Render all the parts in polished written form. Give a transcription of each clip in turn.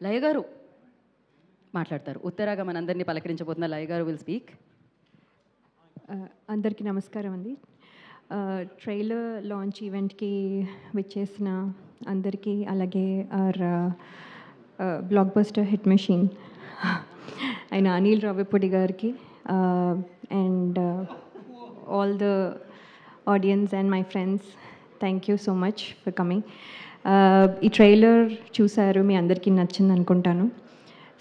లయ గారు మాట్లాడతారు. ఉత్తరాగా మనందరినీ పలకరించబోతున్న లయ గారు విల్ స్పీక్. అందరికీ నమస్కారం అండి. ట్రైలర్ లాంచ్ ఈవెంట్కి విచ్చేసిన అందరికీ, అలాగే our blockbuster hit machine అయిన అనిల్ రావిపూడి గారికి and all the audience and my friends, thank you so much for coming. ఈ ట్రైలర్ చూశారు, మీ అందరికీ నచ్చింది అనుకుంటాను.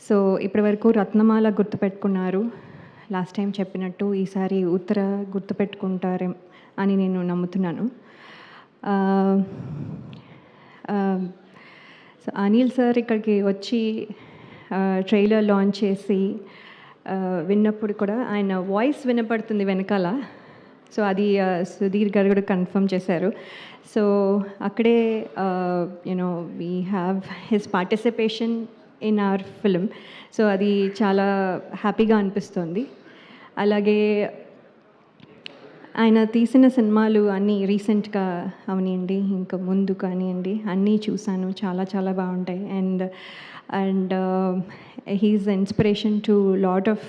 సో ఇప్పటివరకు రత్నమాల గుర్తుపెట్టుకున్నారు, లాస్ట్ టైం చెప్పినట్టు ఈసారి ఉత్తర గుర్తుపెట్టుకుంటారే అని నేను నమ్ముతున్నాను. సో అనిల్ సార్ ఇక్కడికి వచ్చి ట్రైలర్ లాంచ్ చేసి విన్నప్పుడు కూడా ఆయన వాయిస్ వినపడుతుంది వెనకాల. సో అది సుధీర్ గారు కూడా కన్ఫర్మ్ చేశారు. సో అక్కడే you know we have his participation in our film. So అది చాలా హ్యాపీగా అనిపిస్తుంది. అలాగే ఆయన తీసిన సినిమాలు అన్నీ రీసెంట్గా అవనివ్వండి, ఇంకా ముందు కానివ్వండి, అన్నీ చూశాను, చాలా చాలా బాగుంటాయి. And he's inspiration to lot of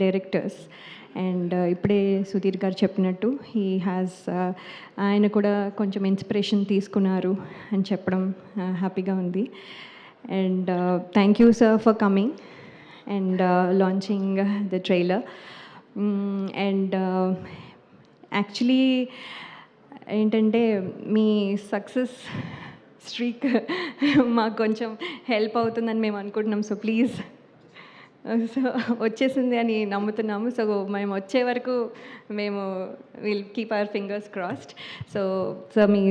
directors. And ఇప్పుడే సుధీర్ గారు చెప్పినట్టు హీ హ్యాస్ ఆయన కూడా కొంచెం ఇన్స్పిరేషన్ తీసుకున్నారు అని చెప్పడం హ్యాపీగా ఉంది. And thank you sir for coming and launching the trailer. And actually ఏంటంటే మీ సక్సెస్ స్ట్రీక్ మాకు కొంచెం హెల్ప్ అవుతుందని మేము అనుకుంటున్నాం. సో ప్లీజ్, సో వచ్చేసింది అని నమ్ముతున్నాము. సో మేము వచ్చే వరకు మేము will keep our fingers crossed. So me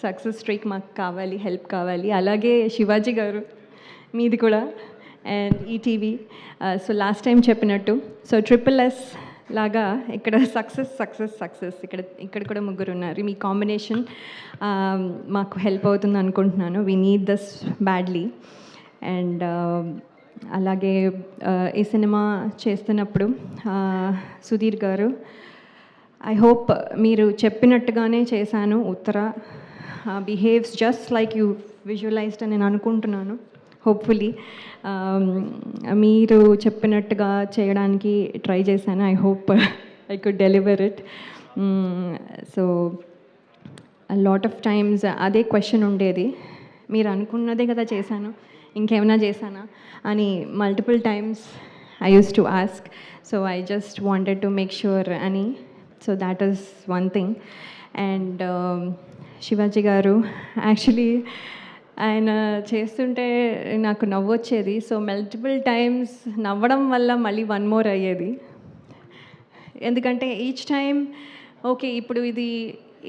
success streak మాకు కావాలి, హెల్ప్ కావాలి. అలాగే శివాజీ గారు మీది కూడా, and ETV. So last time చెప్పినట్టు సో SSS లాగా ఇక్కడ సక్సెస్ ఇక్కడ కూడా ముగ్గురు ఉన్నారు. మీ కాంబినేషన్ మాకు హెల్ప్ అవుతుంది అనుకుంటున్నాను. We need this badly. And అలాగే ఈ సినిమా చేస్తున్నప్పుడు సుధీర్ గారు, ఐ హోప్ మీరు చెప్పినట్టుగానే చేశాను. Uttara behaves just like you visualized అని నేను అనుకుంటున్నాను. హోప్ఫుల్లీ మీరు చెప్పినట్టుగా చేయడానికి ట్రై చేశాను. I hope I could deliver it. So lot of times అదే క్వశ్చన్ ఉండేది, మీరు అనుకున్నదే కదా చేశాను, ఇంకేమైనా చేశానా అని multiple times I use to ask. So I just wanted to make sure అని. So that is one thing. And Shivaji garu, actually ఆయన చేస్తుంటే నాకు నవ్వు వచ్చేది. సో మల్టిపుల్ టైమ్స్ నవ్వడం వల్ల మళ్ళీ వన్ మోర్ అయ్యేది. ఎందుకంటే ఈచ్ టైం ఓకే ఇప్పుడు ఇది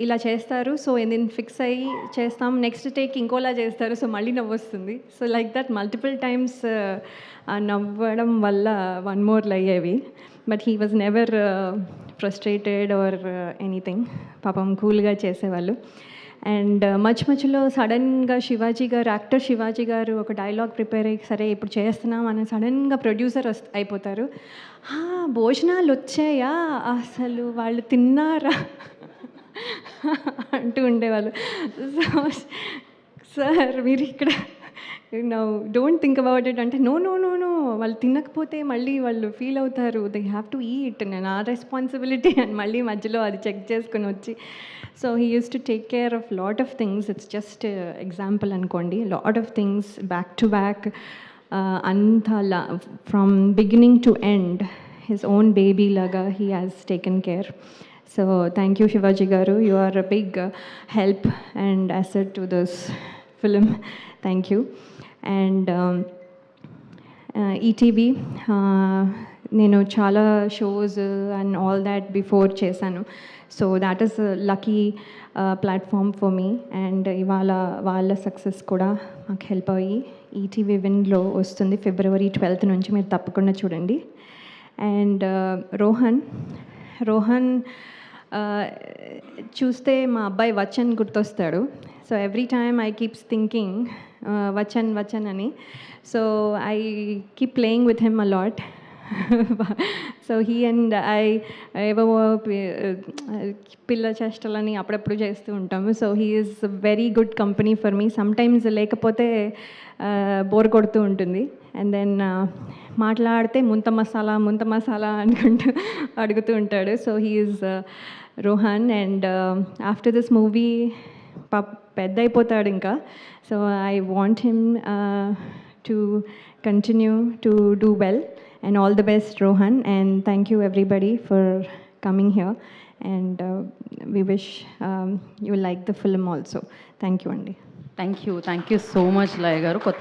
ఇలా చేస్తారు, సో నేను ఫిక్స్ అయ్యి చేస్తాం, నెక్స్ట్ టేక్ ఇంకోలా చేస్తారు, సో మళ్ళీ నవ్వు వస్తుంది. So like that multiple times నవ్వడం వల్ల వన్ మోర్లు అయ్యేవి. But he was never frustrated or anything. పాపం కూల్గా చేసేవాళ్ళు. అండ్ మధ్యలో సడన్గా యాక్టర్ శివాజీ గారు ఒక డైలాగ్ ప్రిపేర్ అయ్యి సరే ఇప్పుడు చేస్తున్నాం అని సడన్గా ప్రొడ్యూసర్ అయిపోతారు. భోజనాలు వచ్చాయా, అసలు వాళ్ళు తిన్నారా అంటూ ఉండేవాళ్ళు. సో సార్ మీరు ఇక్కడ డోంట్ థింక్ అబౌట్ ఇట్ అంటే నో వాళ్ళు తినకపోతే మళ్ళీ వాళ్ళు ఫీల్ అవుతారు, దే హ్యావ్ టు ఈట్, నేను ఆ రెస్పాన్సిబిలిటీ అని మళ్ళీ మధ్యలో అది చెక్ చేసుకుని వచ్చి. So he use to take care of lot of things. It's just example అనుకోండి, lot of things back to back, అంతా from beginning to end his own baby లాగా he has taken care. So thank you Shivaji garu, you are a big help and asset to this film. Thank you. And ETV నేను చాలా shows and all that before చేశాను. So that is lucky platform for me. And ఇవాళ వాళ్ళ success కూడా మాకు help అయ్యి ETV విన్లో వస్తుంది February 12th నుంచి, మీరు తప్పకుండా చూడండి. అండ్ రోహన్ చూస్తే మా అబ్బాయి వచన్ గుర్తొస్తాడు. So every time I keeps thinking Vachan అని. So I keep playing with him a lot. So he and I ఏవో పిల్ల చేష్టలని అప్పుడప్పుడు చేస్తూ ఉంటాము. So he is very good company for me. Sometimes లేకపోతే బోర్ కొడుతూ ఉంటుంది. అండ్ దెన్ మాట్లాడితే ముంత మసాలా అనుకుంటూ అడుగుతూ ఉంటాడు. So he is Rohan. And after this movie పెద్ద అయిపోతాడు ఇంకా. So I want him to continue to do well, and all the best, Rohan, and thank you everybody for coming here, and we wish you like the film also. Thank you, Andy. Thank you so much Laya garu. కొత్త